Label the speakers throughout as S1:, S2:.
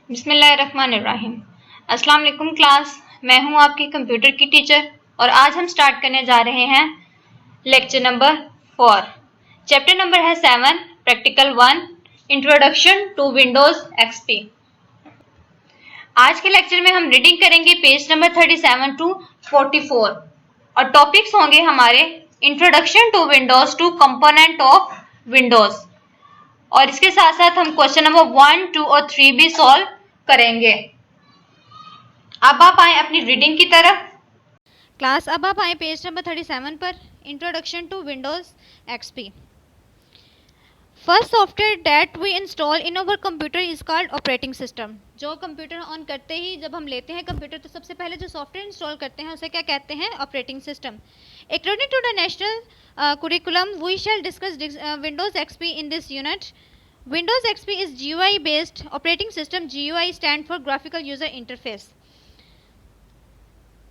S1: बिस्मिल्लाहिर्रहमानिर्रहीम। अस्सलाम वालेकुम क्लास, मैं हूं आपकी कंप्यूटर की टीचर और आज हम स्टार्ट करने जा रहे हैं लेक्चर नंबर 4। चैप्टर नंबर है 7, practical 1, introduction to Windows XP. आज के लेक्चर में हम रीडिंग करेंगे पेज नंबर 37 टू 44 और टॉपिक्स होंगे हमारे introduction to Windows to component of Windows और इसके साथ साथ हम क्वेश्चन नंबर 1, 2 और 3 भी सॉल्व करेंगे। अब आप आए अपनी रीडिंग की तरफ।
S2: क्लास अब आप आए पेज नंबर 37 पर, introduction to Windows XP. First software that we install in our computer is called operating system. जो कंप्यूटर ऑन करते ही जब हम लेते हैं कंप्यूटर तो सबसे पहले जो सॉफ्टवेयर इंस्टॉल करते हैं उसे क्या कहते हैं? Operating system. According to the national curriculum we shall discuss Windows XP in this unit. Windows XP is GUI based operating system. GUI stand for graphical user interface.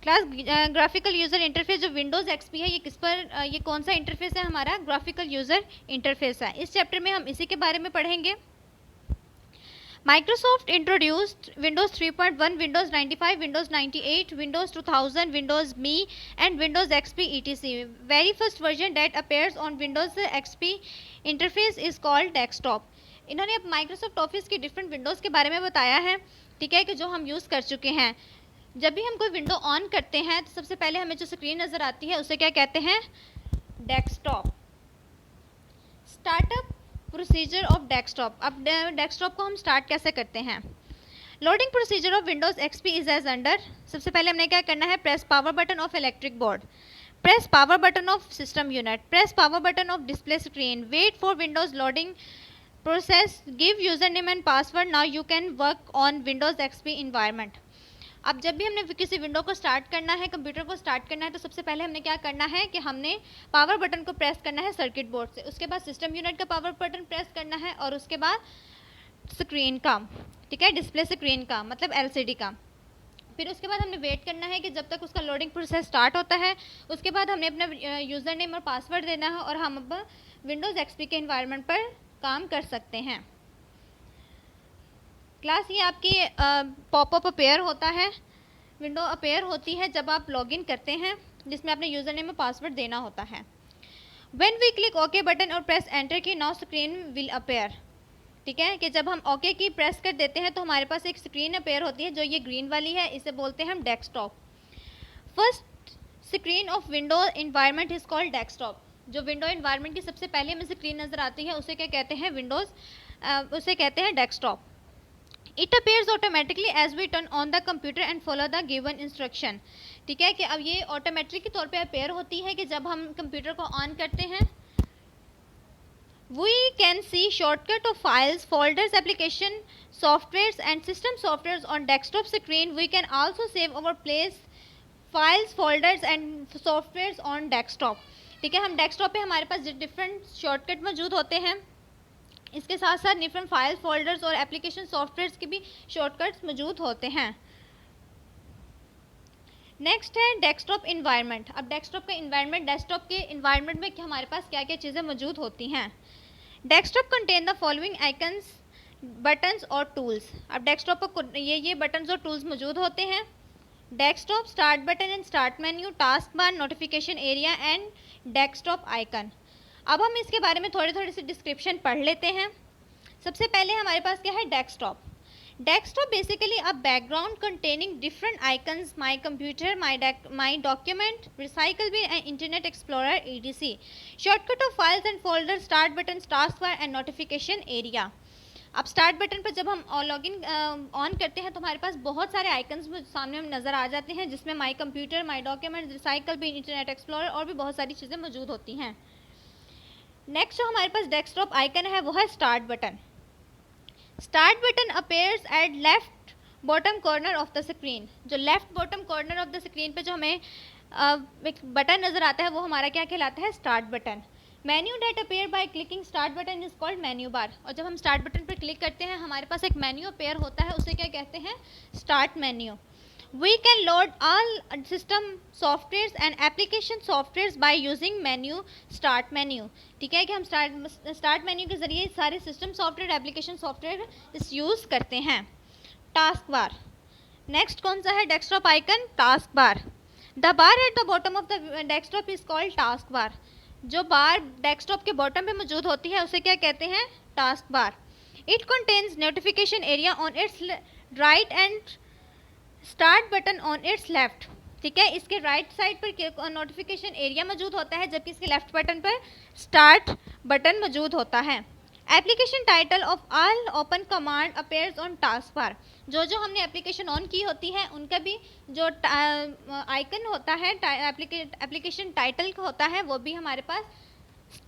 S2: Class graphical user interface जो Windows XP है ये किस पर ये कौन सा interface है? हमारा ग्राफिकल यूज़र इंटरफेस है। इस चैप्टर में हम इसी के बारे में पढ़ेंगे। Microsoft introduced Windows 3.1, Windows 95, Windows 98, Windows 2000, Windows me and Windows XP ETC। Very first version that appears on Windows XP interface is called desktop. इन्होंने अब माइक्रोसॉफ्ट ऑफिस की डिफरेंट विंडोज़ के बारे में बताया है, ठीक है, कि जो हम यूज़ कर चुके हैं। जब भी हम कोई विंडो ऑन करते हैं तो सबसे पहले हमें जो स्क्रीन नज़र आती है उसे क्या कहते हैं? Desktop. Startup procedure of desktop. अब डेस्कटॉप को हम स्टार्ट कैसे करते हैं? Loading procedure of Windows XP is as under. सबसे पहले हमने क्या करना है? Press power button of electric board, press power button of system unit, press power button of display screen, wait for Windows loading process, give username and password. Now you can work on Windows XP environment. अब जब भी हमने किसी window को start करना है, computer को start करना है, तो सबसे पहले हमने क्या करना है कि हमने पावर बटन को प्रेस करना है सर्किट बोर्ड से, उसके बाद सिस्टम यूनिट का पावर बटन प्रेस करना है और उसके बाद स्क्रीन का, ठीक है, डिस्प्ले स्क्रीन का मतलब LCD का। फिर उसके बाद हमने वेट करना है कि जब तक उसका लोडिंग प्रोसेस स्टार्ट होता है। उसके बाद हमने अपना यूज़र नेम और पासवर्ड देना है और हम अब विंडोज़ एक्सपी के इन्वायरमेंट पर काम कर सकते हैं। क्लास ये आपकी पॉपअप अपेयर होता है, विंडो अपेयर होती है जब आप लॉगिन करते हैं, जिसमें आपने यूज़र नेम और पासवर्ड देना होता है। When we click okay button और press enter key, now screen will appear. ठीक है, कि जब हम ओके की प्रेस कर देते हैं तो हमारे पास एक स्क्रीन अपेयर होती है जो ये ग्रीन वाली है, इसे बोलते हैं हम desktop. First screen of window environment is called desktop. जो विंडो इन्वायरमेंट की सबसे पहले हमें स्क्रीन नज़र आती है उसे क्या कहते हैं? विंडोज़, उसे कहते हैं desktop. It appears automatically as we turn on the computer and follow the given instruction. ठीक है, कि अब ये ऑटोमेटिक के तौर पे अपेयर होती है कि जब हम कंप्यूटर को ऑन करते हैं। We can see shortcut of files, folders, application, softwares and system softwares on desktop screen. We can also save our place files, folders and softwares on desktop. ठीक है, हम डेस्कटॉप पे हमारे पास डिफरेंट शॉर्टकट मौजूद होते हैं, इसके साथ साथ डिफरेंट फाइल, फोल्डर्स और एप्लीकेशन सॉफ्टवेयर्स के भी शॉर्टकट्स मौजूद होते हैं। नेक्स्ट है डेस्कटॉप इन्वायरमेंट। अब डेस्कटॉप का इन्वायरमेंट, डेस्कटॉप के इन्वायरमेंट में हमारे पास क्या क्या चीज़ें मौजूद होती हैं? Desktop contain the following icons, buttons और टूल्स। अब डेस्कटॉप पर ये बटन्स और टूल्स मौजूद होते हैं। Desktop start button and start menu, task bar, notification area and desktop icon. अब हम इसके बारे में थोड़ी सी डिस्क्रिप्शन पढ़ लेते हैं। सबसे पहले हमारे पास क्या है? Desktop. Desktop basically a background containing different icons, my computer, my document, recycle bin and internet explorer ETC। Shortcut of files and folder, start button, task bar and notification area. अब स्टार्ट बटन पर जब हम login on करते हैं तो हमारे पास बहुत सारे आइकन्स सामने में नज़र आ जाते हैं, जिसमें my computer, my document, recycle bin, internet explorer और भी बहुत सारी चीज़ें मौजूद होती हैं। नेक्स्ट जो हमारे पास डेस्कटॉप आइकन है वो है start button. Start button appears at left bottom corner of the screen. जो left bottom corner of the screen पे जो हमें एक बटन नज़र आता है वो हमारा क्या कहलाता है? Start button. Menu that appear by clicking start button is called menu bar. और जब हम स्टार्ट बटन पर क्लिक करते हैं हमारे पास एक मेन्यू अपेयर होता है, उसे क्या कहते हैं? Start menu. We can load all system softwares and application softwares by using menu, start menu. ठीक है, कि हम स्टार्ट मेन्यू के ज़रिए सारे सिस्टम सॉफ्टवेयर, एप्लीकेशन सॉफ्टवेयर इस यूज़ करते हैं। Task bar. नेक्स्ट कौन सा है desktop icon? Task bar. The bar at the bottom of the desktop is called task bar. जो बार डेस्कटॉप के बॉटम पे मौजूद होती है उसे क्या कहते हैं? Task bar. It contains notification area on it's right and start button on it's left. ठीक है, इसके राइट साइड पर नोटिफिकेशन एरिया मौजूद होता है, जबकि इसके लेफ्ट बटन पर स्टार्ट बटन मौजूद होता है। Application title of all open command appears on task bar. जो जो हमने एप्लीकेशन ऑन की होती है उनका भी जो आइकन होता है एप्लीकेशन टाइटल होता है वो भी हमारे पास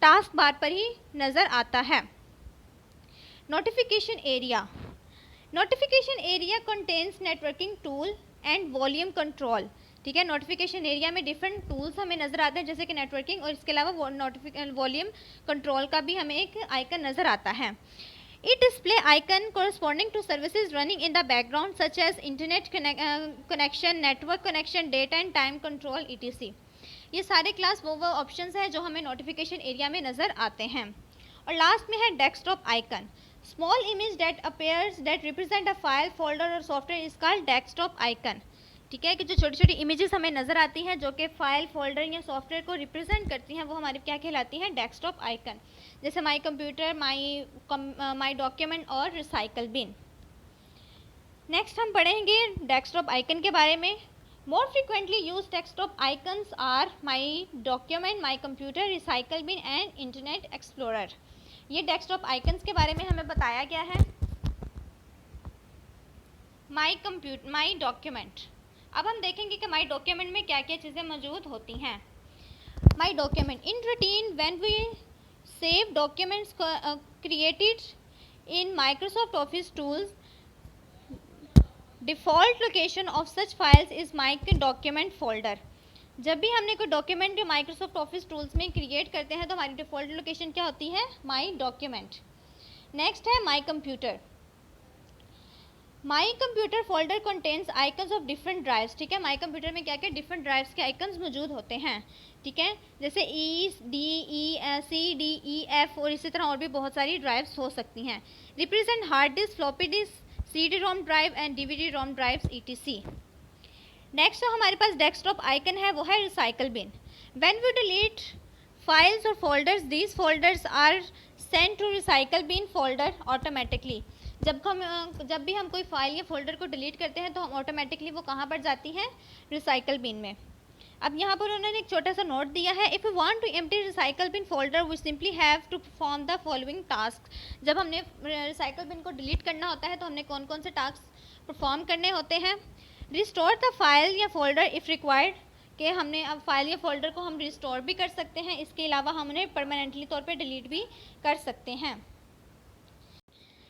S2: टास्क बार पर ही नज़र आता है। Notification area. Notification area contains networking tool and volume control. ठीक है, नोटिफिकेशन एरिया में डिफरेंट टूल्स हमें नज़र आते हैं जैसे कि नेटवर्किंग, और इसके अलावा वॉल्यूम कंट्रोल का भी हमें एक आइकन नज़र आता है। It display icon corresponding to services running in the background such as internet connection, network connection, data and time control etc। ये सारे क्लास वो ऑप्शंस हैं जो हमें नोटिफिकेशन एरिया में नज़र आते हैं। और लास्ट में है desktop icon. Small image that appears that represent a file, folder और software is called desktop icon. ठीक है, कि जो छोटी छोटी इमेजेस हमें नज़र आती हैं जो कि फाइल, फोल्डर या सॉफ्टवेयर को रिप्रेजेंट करती हैं वो हमारी क्या कहलाती हैं? Desktop icon. जैसे माई कंप्यूटर, माई डॉक्यूमेंट और रिसाइकल बिन। नेक्स्ट हम पढ़ेंगे डेस्कटॉप आइकन के बारे में। More frequently use desktop icons are my document, my computer, recycle bin and internet explorer. ये डेस्कटॉप आइकन्स के बारे में हमें बताया गया है। My document. अब हम देखेंगे कि माई डॉक्यूमेंट में क्या क्या चीज़ें मौजूद होती हैं। My document in routine when we save documents created in Microsoft office tools, default location of such files is my document folder. जब भी हमने कोई डॉक्यूमेंट माइक्रोसॉफ्ट ऑफिस टूल्स में क्रिएट करते हैं तो हमारी डिफ़ॉल्ट लोकेशन क्या होती है? My document. नेक्स्ट है माई computer. My computer folder contains icons of different drives. ठीक है, माई कंप्यूटर में क्या क्या डिफरेंट ड्राइव्स के आइकन्स मौजूद होते हैं। ठीक है, जैसे C, D, E, F और इसी तरह और भी बहुत सारी ड्राइव्स हो सकती हैं। Represent hard disk, floppy disk, CD-ROM drive and DVD-ROM drives etc। Next जो हमारे पास डेस्कटॉप आइकन है वो है recycle bin. When we delete files और folders, these folders are send to recycle bin folder automatically. जब भी हम कोई फाइल या फोल्डर को डिलीट करते हैं तो हम ऑटोमेटिकली वो कहाँ पर जाती हैं? रिसाइकल बिन में। अब यहाँ पर उन्होंने एक छोटा सा नोट दिया है। If you want to empty recycle bin folder we simply have to perform the following task. जब हमने रिसाइकल बिन को डिलीट करना होता है तो हमने कौन कौन से टास्क परफॉर्म करने होते हैं? रिस्टोर द फाइल या फोल्डर इफ़ रिक्वायर्ड, कि हमने अब फाइल या फोल्डर को हम रिस्टोर भी कर सकते हैं, इसके अलावा हम उन्हें परमानेंटली तौर पर डिलीट भी कर सकते हैं।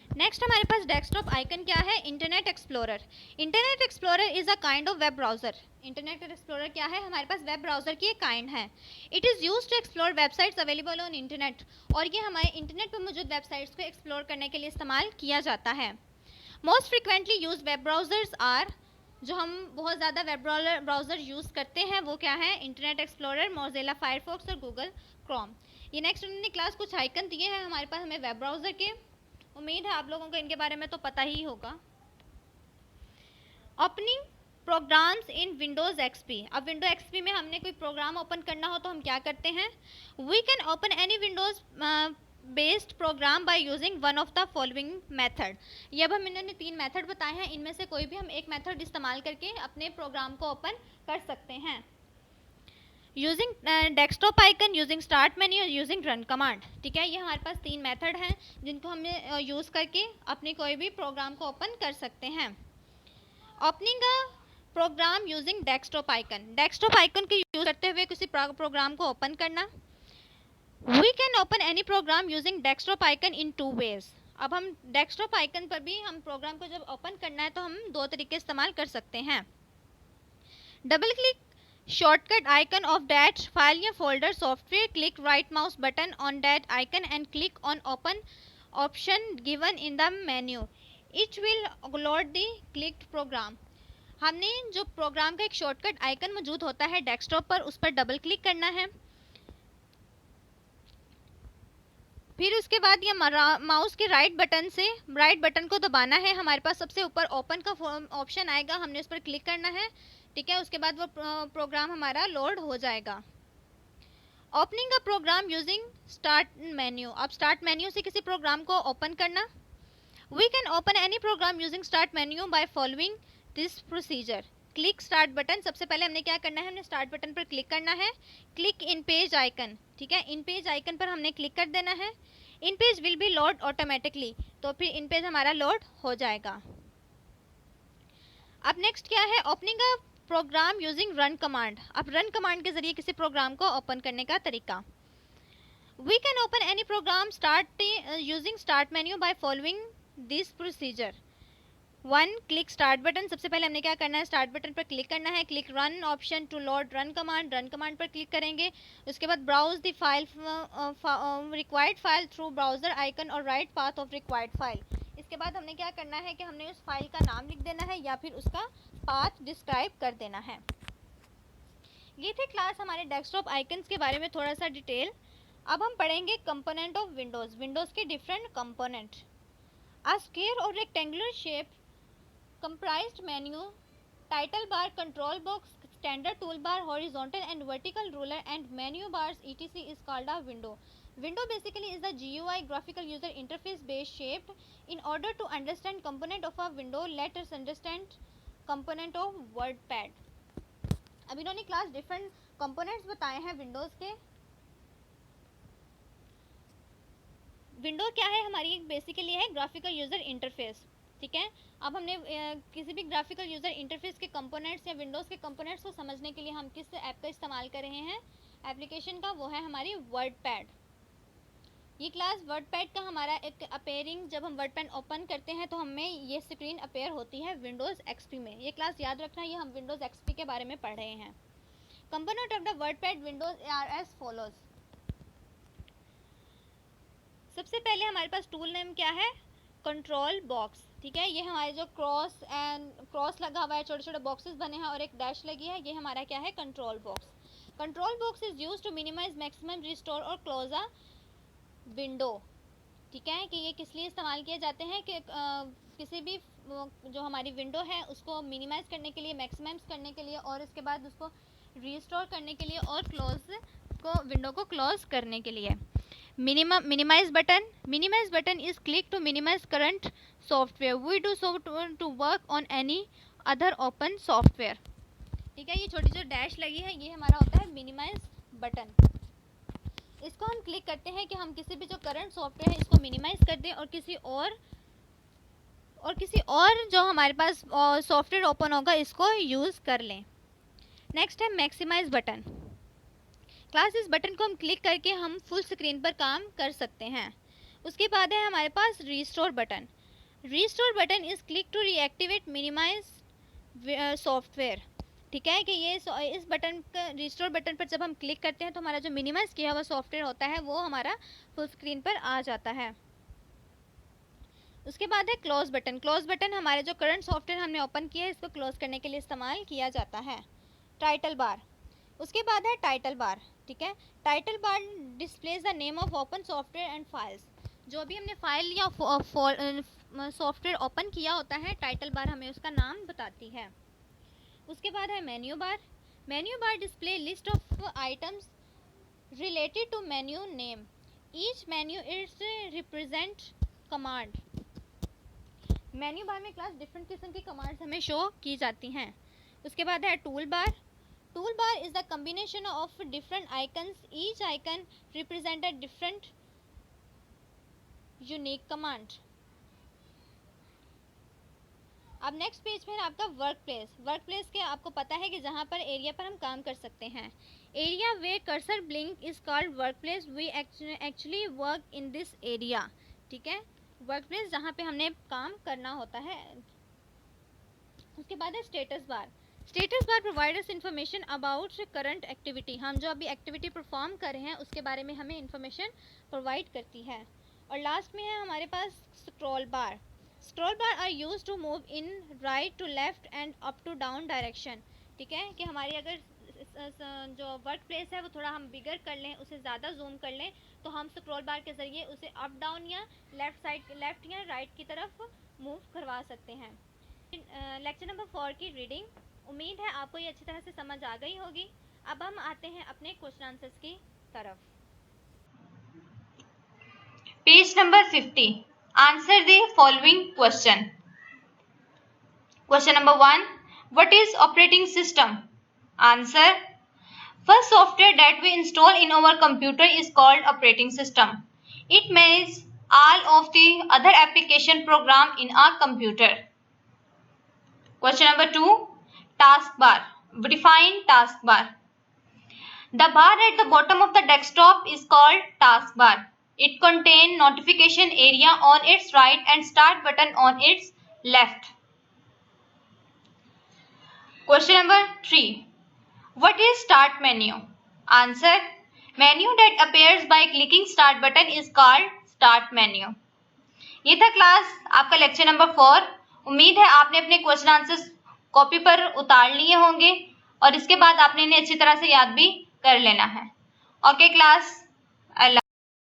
S2: नेक्स्ट हमारे पास डेस्कटॉप आइकन क्या है? Internet explorer. Internet explorer is a kind of web browser. Internet explorer क्या है? हमारे पास वेब ब्राउज़र की एक काइंड है। It is use to explore websites available on internet, और ये हमारे इंटरनेट पर मौजूद वेबसाइट्स को एक्सप्लोर करने के लिए इस्तेमाल किया जाता है। Most frequently use web browsers are, जो हम बहुत ज़्यादा वेब ब्राउज़र यूज़ करते हैं वो क्या है? इंटरनेट एक्सप्लोरर, मोज़िला फायरफॉक्स और गूगल क्रोम। ये नेक्स्ट उन्होंने क्लास कुछ आइकन दिए हैं हमारे पास हमें वेब ब्राउज़र के। उम्मीद है आप लोगों को इनके बारे में तो पता ही होगा। Opening programs in Windows XP. अब विंडो एक्सपी में हमने कोई प्रोग्राम ओपन करना हो तो हम क्या करते हैं? We can open any Windows based program by using one of the following method. ये अब हम इन्होंने 3 मेथड बताए हैं, इनमें से कोई भी हम एक मेथड इस्तेमाल करके अपने प्रोग्राम को ओपन कर सकते हैं। Using desktop icon, using start menu, using run command. ठीक है, ये हमारे पास 3 मेथड हैं जिनको हमें यूज़ करके अपने कोई भी प्रोग्राम को ओपन कर सकते हैं। Opening a program using desktop icon. Desktop icon के यूज़ करते हुए किसी प्रोग्राम को ओपन करना। We can open any program using desktop icon in 2 ways. अब हम डेस्कटॉप आइकन पर भी हम प्रोग्राम को जब ओपन करना है तो हम 2 तरीके इस्तेमाल कर सकते हैं। Double click shortcut icon of that file या folder software, click right mouse button on that icon and click on open option given in the menu. It will load the clicked program. हमने जो programme का एक shortcut icon मौजूद होता है desktop पर, उस पर डबल क्लिक करना है। फिर उसके बाद ये माउस के राइट बटन को दबाना है, हमारे पास सबसे ऊपर ओपन का ऑप्शन आएगा, हमने उस पर क्लिक करना है, ठीक है। उसके बाद वो प्रोग्राम हमारा लोड हो जाएगा। Opening a program using start menu, अब स्टार्ट मेन्यू से किसी प्रोग्राम को ओपन करना। We can open any program using start menu by following this procedure. Click start button, सबसे पहले हमने क्या करना है, हमने स्टार्ट बटन पर क्लिक करना है। क्लिक इन पेज आइकन, ठीक है, इन पेज आइकन पर हमने क्लिक कर देना है। इन page will be load automatically, तो फिर इन पेज हमारा लोड हो जाएगा। अब नेक्स्ट क्या है, opening a program using run command. अब रन कमांड के जरिए किसी प्रोग्राम को ओपन करने का तरीका। We can open any program start using start menu by following this procedure. 1. Click start button, सबसे पहले हमने क्या करना है, स्टार्ट बटन पर क्लिक करना है। Click run option to load run command पर क्लिक करेंगे। उसके बाद browse the file required file through browser icon और right path of required file. इसके बाद हमने क्या करना है कि हमने उस फाइल का नाम लिख देना है या फिर उसका पाथ डिस्क्राइब कर देना है। ये थे क्लास हमारे डेस्कटॉप आइकन्स के बारे में थोड़ा सा डिटेल। अब हम पढ़ेंगे कंपोनेंट ऑफ विंडोज़ के डिफरेंट कंपोनेंट। अ स्क्वायर और rectangular shape comprised menu, title bar, control box, standard toolbar, horizontal and vertical ruler and menu bars etc is called a window. Window basically is the GUI graphical user interface based shape. In order to understand component of a window, let us understand component of WordPad. अब इन्होंने class different components बताए हैं Windows के। Window क्या है हमारी, basically है graphical user interface, ठीक है। अब हमने किसी भी ग्राफिकल यूजर इंटरफेस के कंपोनेंट्स या विंडोज़ के कंपोनेंट्स को समझने के लिए हम किस ऐप का इस्तेमाल कर रहे हैं, एप्लीकेशन का, वो है हमारी वर्डपैड। ये क्लास वर्डपैड का हमारा एक अपेयरिंग, जब हम वर्डपैड ओपन करते हैं तो हमें ये स्क्रीन अपेयर होती है विंडोज़ एक्सपी में। ये क्लास याद रखना, ये हम विंडोज़ एक्सपी के बारे में पढ़ रहे हैं। Component of the WordPad windows are as follows. सबसे पहले हमारे पास टूल नेम क्या है, कंट्रोल बॉक्स, ठीक है। ये हमारे जो क्रॉस लगा हुआ है, छोटे छोटे बॉक्सेस बने हैं और एक डैश लगी है, ये हमारा क्या है, control box. Control box is used to minimise, maximum, restore और क्लोज अ विंडो, ठीक है। कि ये किस लिए इस्तेमाल किए जाते हैं कि किसी भी जो हमारी विंडो है उसको मिनिमाइज करने के लिए, मैक्सिमाइज करने के लिए और इसके बाद उसको रिस्टोर करने के लिए और विंडो को क्लोज करने के लिए। minimize button is click to minimize current software. We do so to work on any other open software, ठीक है। ये छोटी जो डैश लगी है ये हमारा होता है मिनिमाइज बटन। इसको हम क्लिक करते हैं कि हम किसी भी जो करंट सॉफ्टवेयर है इसको मिनिमाइज कर दें और किसी और जो हमारे पास सॉफ्टवेयर ओपन होगा इसको यूज़ कर लें। नेक्स्ट है मैक्सिमाइज बटन। क्लास इस बटन को हम क्लिक करके हम फुल स्क्रीन पर काम कर सकते हैं। उसके बाद है हमारे पास restore button. Restore button is click to reactivate minimize software, ठीक है। कि ये इस बटन का रिस्टोर बटन पर जब हम क्लिक करते हैं तो हमारा जो मिनिमाइज किया हुआ सॉफ्टवेयर होता है वो हमारा फुल स्क्रीन पर आ जाता है। उसके बाद है क्लोज बटन। क्लोज बटन हमारे जो करंट सॉफ्टवेयर हमने ओपन किया है इसको क्लोज करने के लिए इस्तेमाल किया जाता है। टाइटल बार, उसके बाद है टाइटल बार, ठीक है। Title bar displays the name of open software and files. जो भी हमने फाइल या सॉफ्टवेयर ओपन किया होता है टाइटल बार हमें उसका नाम बताती है। उसके बाद है menu bar. Menu bar display list of items related to menu name. Each menu is represent command. Menu bar में क्लास डिफरेंट किस्म की कमांड्स हमें शो की जाती हैं। उसके बाद है tool bar. Tool bar is the combination of different icons. Each icon represent a different unique command. अब नेक्स्ट पेज पे है आपका वर्क प्लेस। वर्क प्लेस के आपको पता है कि जहाँ पर एरिया पर हम काम कर सकते हैं। Area way cursor blink is called work place. We actually work in this area, ठीक है। वर्क प्लेस जहाँ पे हमने काम करना होता है। उसके बाद है status bar. Status bar provides information about current activity. हम जो अभी एक्टिविटी परफॉर्म कर रहे हैं उसके बारे में हमें इंफॉर्मेशन प्रोवाइड करती है। और लास्ट में है हमारे पास scroll bar. Scroll bar are use to move in right to left and up to down direction, ठीक है। कि हमारी अगर जो वर्क प्लेस है वो थोड़ा हम बिगर कर लें, उसे ज़्यादा जूम कर लें, तो हम स्क्रॉल बार के ज़रिए उसे अप डाउन या लेफ़्ट या राइट की तरफ मूव करवा सकते हैं। लेक्चर नंबर 4 की रीडिंग उम्मीद है आपको ये अच्छी तरह से समझ आ गई होगी। अब हम आते हैं अपने क्वेश्चन आंसर्स की तरफ।
S1: Page number 50, answer the following question. Question number 1. What is operating system? Answer. First software that we install in our computer is called operating system. It manages all of the other application program in our computer. Question number 2. Taskbar. Define taskbar. The bar at the bottom of the desktop is called taskbar. It contains notification area on its right and start button on its left. Question number 3. What is start menu? Answer. Menu that appears by clicking start button is called start menu. ये था class आपका lecture number 4। उम्मीद है आपने अपने question answers copy पर उतार लिए होंगे और इसके बाद आपने इन्हें अच्छी तरह से याद भी कर लेना है। ओके क्लास, अल्लाह।